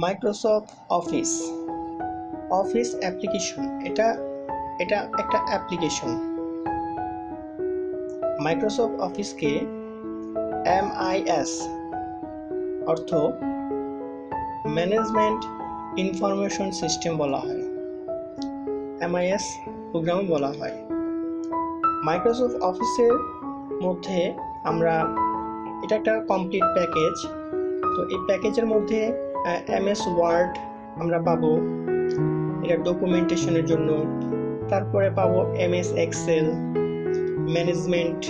Microsoft office application, এটা এটা একটা অ্যাপ্লিকেশন। মাইক্রোসফট অফিসকে MIS অর্থ ম্যানেজমেন্ট ইনফরমেশন সিস্টেম বলা হয়, MIS প্রোগ্রাম বলা হয়। মাইক্রোসফট অফিসের মধ্যে আমরা, এটা একটা কমপ্লিট প্যাকেজ। তো এই প্যাকেজের মধ্যে MS ওয়ার্ড আমরা পাবো, এটা ডকুমেন্টেশনের জন্য। তারপরে পাবো MS এক্সেল ম্যানেজমেন্ট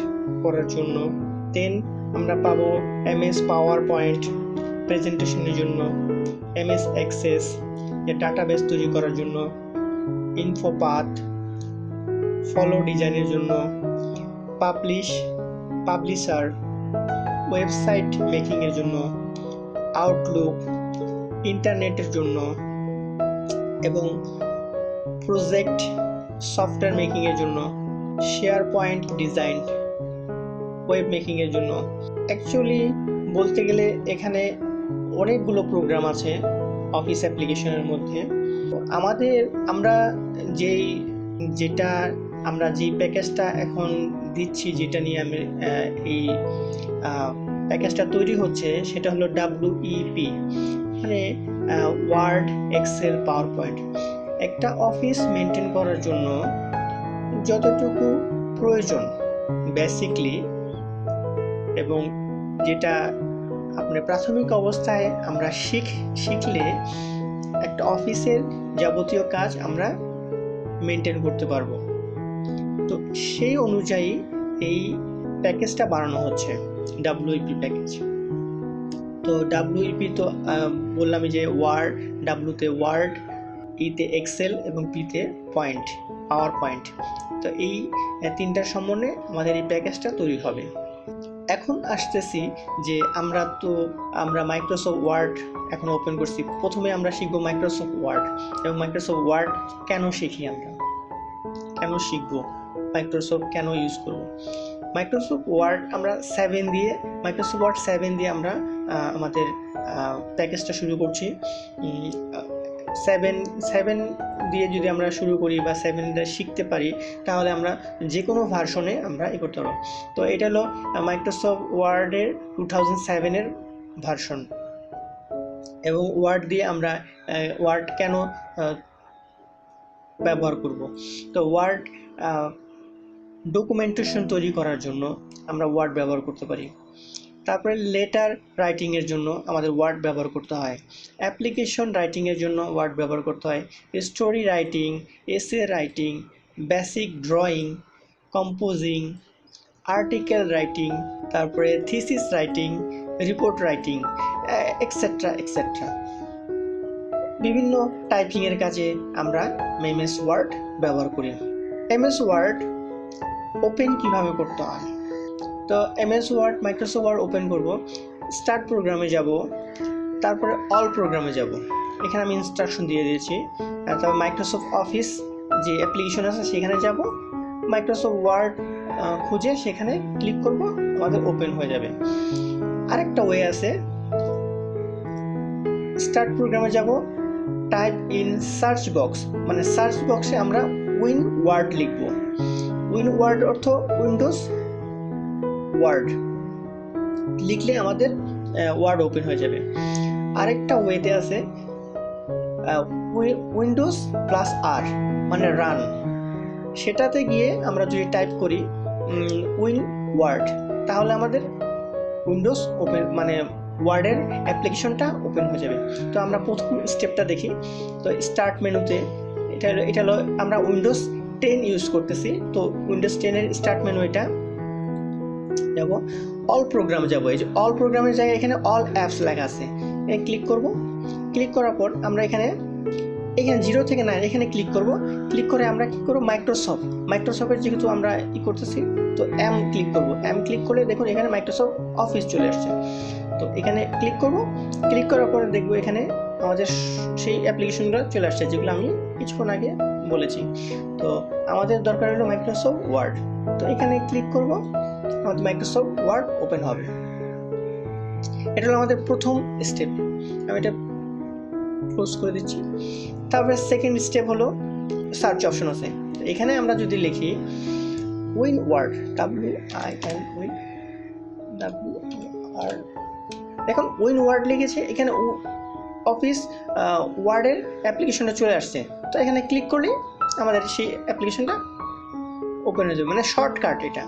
করার জন্য। দেন আমরা পাবো MS পাওয়ার পয়েন্ট প্রেজেন্টেশনের জন্য, MS অ্যাক্সেস ডাটাবেস তৈরি করার জন্য, ইনফোপাথ ফলো ডিজাইনের জন্য, পাবলিশার ওয়েবসাইট মেকিংয়ের জন্য, আউটলুক ইন্টারনেটের জন্য, এবং প্রজেক্ট সফটওয়্যার মেকিংয়ের জন্য, শেয়ার পয়েন্ট ডিজাইন ওয়েব মেকিংয়ের জন্য। অ্যাকচুয়ালি বলতে গেলে এখানে অনেকগুলো প্রোগ্রাম আছে অফিস অ্যাপ্লিকেশনের মধ্যে। আমরা যেই প্যাকেজটা এখন দিচ্ছি, যেটা নিয়ে আমি এই প্যাকেজটা তৈরি হচ্ছে, সেটা হলো WEP, মানে ওয়ার্ড, এক্সেল, পাওয়ার পয়েন্ট। একটা অফিস মেনটেন করার জন্য যতটুকু প্রয়োজন বেসিকলি, এবং যেটা আপনার প্রাথমিক অবস্থায় আমরা শিখলে একটা অফিসের যাবতীয় কাজ আমরা মেনটেন করতে পারবো। তো সেই অনুযায়ী এই প্যাকেজটা বানানো হচ্ছে, WEP প্যাকেজ। তো WEP তো বললামই যে ওয়ার্ড, ডাব্লুতে ওয়ার্ড, ইতে এক্সেল এবং পিতে পাওয়ার পয়েন্ট। তো এই তিনটার সমন্বয়ে আমাদের এই প্যাকেজটা তৈরি হবে। এখন আসতেছি যে আমরা মাইক্রোসফট ওয়ার্ড এখন ওপেন করছি। প্রথমে আমরা শিখবো মাইক্রোসফট ওয়ার্ড, এবং মাইক্রোসফট ওয়ার্ড কেন শিখবো, মাইক্রোসফট কেন ইউজ করব। মাইক্রোসফট ওয়ার্ড মাইক্রোসফট ওয়ার্ড 7 দিয়ে আমরা আমাদের প্যাকেজটা শুরু করছি। 7 দিয়ে যদি আমরা শুরু করি বা 7টা শিখতে পারি, তাহলে আমরা যে কোনো ভার্সনে আমরা করতে পারবো। তো এটা হলো মাইক্রোসফট ওয়ার্ডের 2007 ভার্সন। এবং ওয়ার্ড দিয়ে আমরা ওয়ার্ড কেন ব্যবহার করব। তো ওয়ার্ড ডকুমেন্টেশন তৈরি করার জন্য আমরা ওয়ার্ড ব্যবহার করতে পারি। তারপরে লেটার রাইটিংয়ের জন্য আমাদের ওয়ার্ড ব্যবহার করতে হয়, অ্যাপ্লিকেশন রাইটিংয়ের জন্য ওয়ার্ড ব্যবহার করতে হয়, story writing, essay writing, basic drawing, composing, article writing, তারপরে thesis writing, report writing, etcetera. বিভিন্ন টাইপিংয়ের কাজে আমরা MS ওয়ার্ড ব্যবহার করি। MS ওয়ার্ড ওপেন কিভাবে করতে হয়? তো MS word, Microsoft word open করব, স্টার্ট প্রোগ্রামে যাব, তারপরে অল প্রোগ্রামে যাব। এখানে আমি ইনস্ট্রাকশন দিয়ে দিয়েছি। তারপর মাইক্রোসফট অফিস যে অ্যাপ্লিকেশন আছে সেখানে যাব, মাইক্রোসফট ওয়ার্ড খুঁজে সেখানে ক্লিক করব, আমাদের ওপেন হয়ে যাবে। আরেকটা ওয়ে আছে, স্টার্ট প্রোগ্রামে যাব, টাইপ ইন সার্চ বক্স, মানে সার্চ বক্সে আমরা উইন ওয়ার্ড লিখব। উইন ওয়ার্ড অর্থ উইন্ডোজ ওয়ার্ড লিখলে আমাদের ওয়ার্ড ওপেন হয়ে যাবে। আরেকটা ওয়েতে আছে উইন্ডোজ +R, মানে রান। সেটাতে গিয়ে আমরা যদি টাইপ করি উইন ওয়ার্ড, তাহলে আমাদের উইন্ডোজ ওপেন, মানে ওয়ার্ডের অ্যাপ্লিকেশনটা ওপেন হয়ে যাবে। তো আমরা প্রথম স্টেপটা দেখি। তো স্টার্ট মেনুতে এটা হলো, আমরা উইন্ডোজ 10 ইউজ করতেছি, তো উইন্ডোজ 10-এর স্টার্ট মেনু এটা যাব, অল প্রোগ্রামে যাব। এই যে অল প্রোগ্রামের জায়গায় এখানে অল অ্যাপস লেখা আছে, এখানে ক্লিক করব। ক্লিক করার পর আমরা এখানে 0 থেকে 9 এখানে ক্লিক করব। ক্লিক করে আমরা কি করব, মাইক্রোসফটের যেহেতু আমরা করতেছি, তো ক্লিক করব। ক্লিক করলে দেখুন এখানে মাইক্রোসফট অফিস চলে আসছে। তো এখানে ক্লিক করব। ক্লিক করার পরে দেখব এখানে আমাদের সেই অ্যাপ্লিকেশনগুলো চলে আসছে, যেগুলো আমি কিছুক্ষণ আগে বলেছি। তো আমাদের দরকার হলো মাইক্রোসফট ওয়ার্ড। তো এখানে ক্লিক করব, আমাদের মাইক্রোসফট ওয়ার্ড ওপেন হবে। এটা হলো আমাদের প্রথম স্টেপ। আমি এটা ক্লোজ করে দিচ্ছি। তারপরে সেকেন্ড স্টেপ হলো সার্চ অপশন আছে, এখানে আমরা যদি লিখি win word, WIN win WR, দেখুন উইন ওয়ার্ড লিখেছে, এখানে অফিস ওয়ার্ডের অ্যাপ্লিকেশনটা চলে আসছে। তো এখানে ক্লিক করলে আমাদের সেই অ্যাপ্লিকেশনটা ওপেন হয়ে যাবে, মানে শর্টকাট এটা।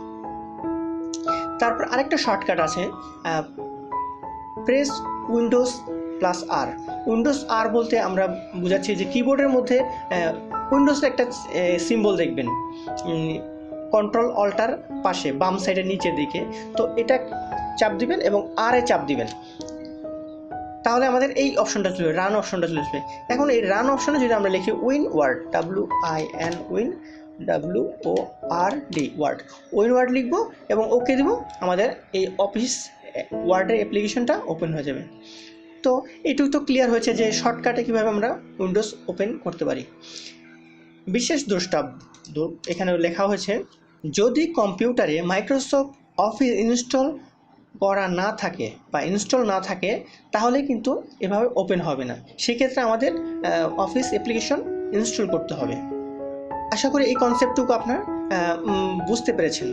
তারপর আরেকটা শর্টকাট আছে, প্রেস উইন্ডোজ প্লাস আর। উইন্ডোজ আর বলতে আমরা বোঝাচ্ছি যে কিবোর্ডের মধ্যে উইন্ডোজের একটা সিম্বল দেখবেন কন্ট্রোল অল্টার পাশে বাম সাইডের নিচের দিকে, তো এটা চাপ দিবেন এবং আর এ চাপ দিবেন, তাহলে আমাদের এই অপশনটা চলে রান অপশনটা চলে আসবে। এখন এই রান অপশনে যদি আমরা লিখি win word, WIN win WORD word, win word লিখবো এবং ওকে দিব, আমাদের এই অফিস ওয়ার্ডের অ্যাপ্লিকেশনটা ওপেন হয়ে যাবে। তো এইটুকু তো ক্লিয়ার হয়েছে যে শর্টকাটে কীভাবে আমরা উইন্ডোজ ওপেন করতে পারি। বিশেষ দ্রষ্টব্য এখানে লেখা হয়েছে, যদি কম্পিউটারে মাইক্রোসফট অফিস ইনস্টল করা না থাকে বা ইনস্টল না থাকে তাহলে কিন্তু এভাবে ওপেন হবে না, সেক্ষেত্রে আমাদের অফিস অ্যাপ্লিকেশন ইনস্টল করতে হবে। আশা করি এই কনসেপ্টটুকু আপনার বুঝতে পেরেছেন।